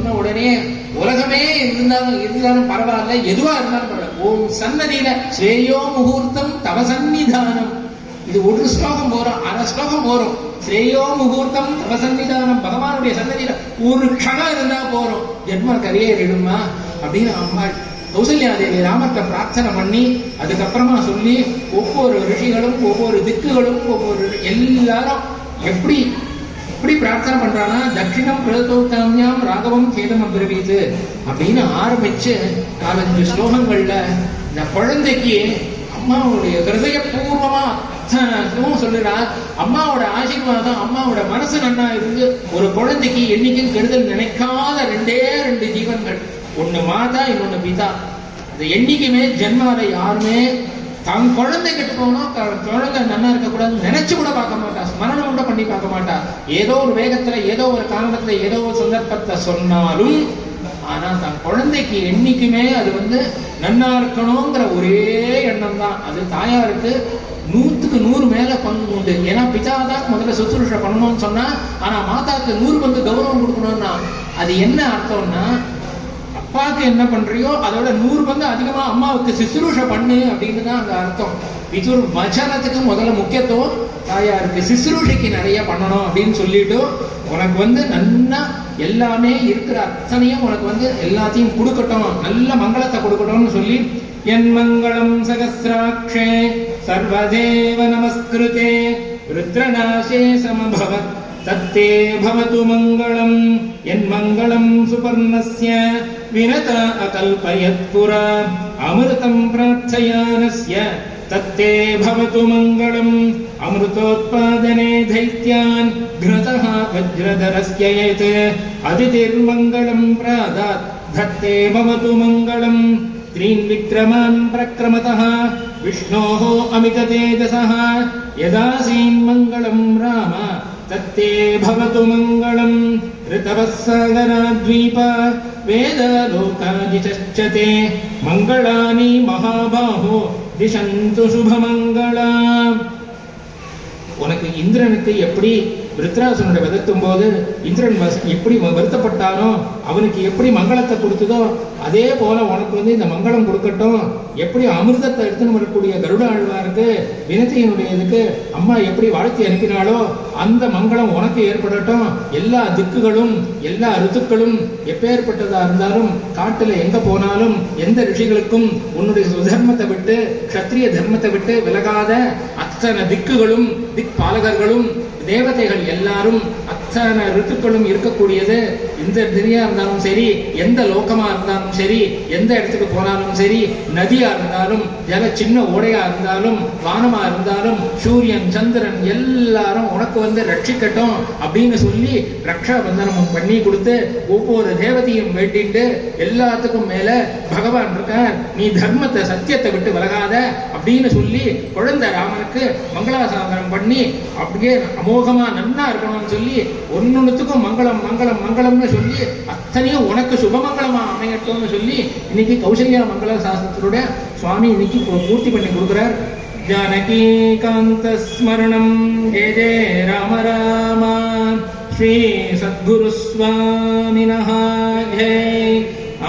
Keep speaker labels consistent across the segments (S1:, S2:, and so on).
S1: சொன்ன உடனே உலகமே இருந்தாலும் பரவாயில்ல, எதுவா இருந்தாலும் பரவாயில்ல, ஓம் சன்னதியில ஸ்ரேயோ முகூர்த்தம் தவ சந்நிதானம். இது ஒரு ஸ்லோகம் போறோம், அரை ஸ்லோகம் போறோம். ஸ்ரேயோ முகூர்த்தம் தவ சந்நிதானம், பகவானுடைய சன்னதியில ஒரு க்ஷணம் இருந்தா போறோம், ஜென்ம கரையேறிடுமா அப்படின்னு அம்மாள் கௌசல்யாதேவி ராமர்கிட்ட பிரார்த்தனை பண்ணி அதுக்கப்புறமா சொல்லி ஒவ்வொரு ரிஷிகளும் ஒவ்வொரு திக்குகளும் ஒவ்வொரு எல்லாரும் எப்படி எப்படி பிரார்த்தனை பண்றானா, தட்சிணம் பிரதோகாமியாம் ராகவம் கேதம் அபிரவீது அப்படின்னு ஆரம்பிச்சு 4-5 ஸ்லோகங்கள்ல இந்த குழந்தைக்கு அம்மாவுடைய ஹிருதயபூர்வமா சொல்லுறா. அம்மாவோட ஆசீர்வாதம், அம்மாவோட மனசு நன்னா இருந்து ஒரு குழந்தைக்கு என்னைக்கும் கெடுதல் நினைக்காத 2 ஜீவன்கள், ஒண்ணு மாதா இன்னொன்னு பிதா. அது என்னைக்குமே ஜென்மால யாருமே தன் குழந்தை கெட்டு போனோம், குழந்தை நன்னா இருக்கக்கூடாதுன்னு நினைச்சு கூட பார்க்க மாட்டா, ஸ்மரணம் கூட பண்ணி பார்க்க மாட்டா. ஏதோ ஒரு வேகத்துல ஏதோ ஒரு காரணத்துல ஏதோ ஒரு சந்தர்ப்பத்தை சொன்னாலும் ஆனா தன் குழந்தைக்கு என்னைக்குமே அது நன்னா இருக்கணுங்கிற ஒரே எண்ணம் தான். அது தாயாருக்கு 100க்கு 100 மேல பங்கு உண்டு. ஏன்னா பிதாதான் முதல்ல சுசுரூஷை பண்ணணும்னு சொன்னா, ஆனா மாதாவுக்கு 100 பங்கு கௌரவம் கொடுக்கணும்னா அது என்ன அர்த்தம்னா, அப்பாவுக்கு என்ன பண்றியோ அதோட 100 பங்கு அதிகமா அம்மாவுக்கு சிசுரூஷை பண்ணு அப்படின்னு தான் அங்க அர்த்தம். பிதுர் வச்சனத்துக்கு முதல்ல முக்கியத்துவம் தாயாருக்கு, சிசுரூஷைக்கு நிறைய பண்ணணும் அப்படின்னு சொல்லிட்டு உனக்கு நன்னா எல்லாமே இருக்கிற அத்தனையும் உனக்கு எல்லாத்தையும் கொடுக்கட்டும், நல்ல மங்களத்தை கொடுக்கட்டும்னு சொல்லி, என் மங்களம் சகசிராட்சே சர்வதேவ நமஸ்கிருதே ருத்ரநாசே சமபவத் தத்தே பவது மங்களம். என் மங்களம் சுபர்ணஸ்ய வினதா அகல்பயத் புரா அமிர்தம் பிரார்த்தயானஸ்ய தத்தே பவது மங்களம். அமிர்தோத்பாதனே தைத்யான் க்ருதஹ வஜ்ரதரஸ்ய யத் அதிதிர்மங்களம் ப்ராதாத் தத்தே பவது மங்களம். த்ரீன் விக்ரமான் பிரக்ரமதः விஷ்ணோः அமிததேஜசः யதாசீன் மங்களம் ராம தத்தே பவது மங்களம். ரிதவः சாகராத்வீப வேதலோகாதிசச்சதே மங்களானி மகாபாஹோ திசந்து சுபமங்களாம். உனக்கு இந்திரனுக்கு எப்படி விருத்ராசுரனை வதத்தும் போது இந்திரன் எப்படி வருத்தப்பட்டானோ, அவனுக்கு எப்படி மங்களத்தை கொடுத்ததோ அதே போல உனக்கு இந்த மங்களம் கொடுக்கட்டும். எப்படி அமிர்தத்தை எடுத்துன்னு வரக்கூடிய கருட ஆழ்வாருக்கு வினத்தையினுடைய இதுக்கு அம்மா எப்படி வாழ்த்தி அனுப்பினாலோ அந்த மங்களம் உனக்கு ஏற்படட்டும். எல்லா திக்குகளும் எல்லா ருத்துக்களும் எப்பேற்பட்டதா இருந்தாலும் காட்டுல எங்க போனாலும் எந்த ரிஷிகளுக்கும் உன்னுடைய சுதர்மத்தை விட்டு க்ஷத்ரிய தர்மத்தை விட்டு விலகாத அத்தனை திக்குகளும் திக் பாலகர்களும் தேவதைகள் எல்லாரும் அத்தனை ருத்துக்களும் இருக்கக்கூடியது. இந்த தினியா இருந்தாலும் சரி, எந்த லோகமா இருந்தாலும் சரி, எந்த இடத்துக்கு போனாலும் சரி, நதியா இருந்தாலும் ஜல சின்ன ஓடையா இருந்தாலும் வானமா இருந்தாலும் சூரியன் சந்திரன் எல்லாரும் உனக்கு ரட்சிக்கட்டும் அப்படின்னு சொல்லி ரக்ஷா பந்தனம் பண்ணி கொடுத்து ஒவ்வொரு தேவதையும் வேண்டிட்டு எல்லாத்துக்கும் மேல பகவான் இருக்கார், நீ தர்மத்தை சத்தியத்தை விட்டு விலகாத அப்படின்னு சொல்லி குழந்தை ராமனுக்கு மங்களாசாசனம் பண்ணி அப்படியே அமோகமா நன்னா இருக்கணும்னு சொல்லி ஒன்னொன்னுத்துக்கும் மங்களம் மங்களம் மங்களம்னு சொல்லி அத்தனையும் உனக்கு சுபமங்களமா அமையட்டும்னு சொல்லி இன்னைக்கு கௌசல்யா மங்கள சாஸ்திரத்தோட சுவாமி இன்னைக்கு பூர்த்தி பண்ணி கொடுக்கிறார். ஜானகி காந்த ஸ்மரணம் ஜெய ஜெய ராம ராம ஸ்ரீ சத்குரு சுவாமினஹ ஜெய்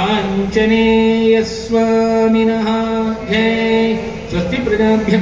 S1: ஆஞ்சநேய சுவாமினஹ ஜெய். ஸ்வஸ்தி பிரஜாப்ய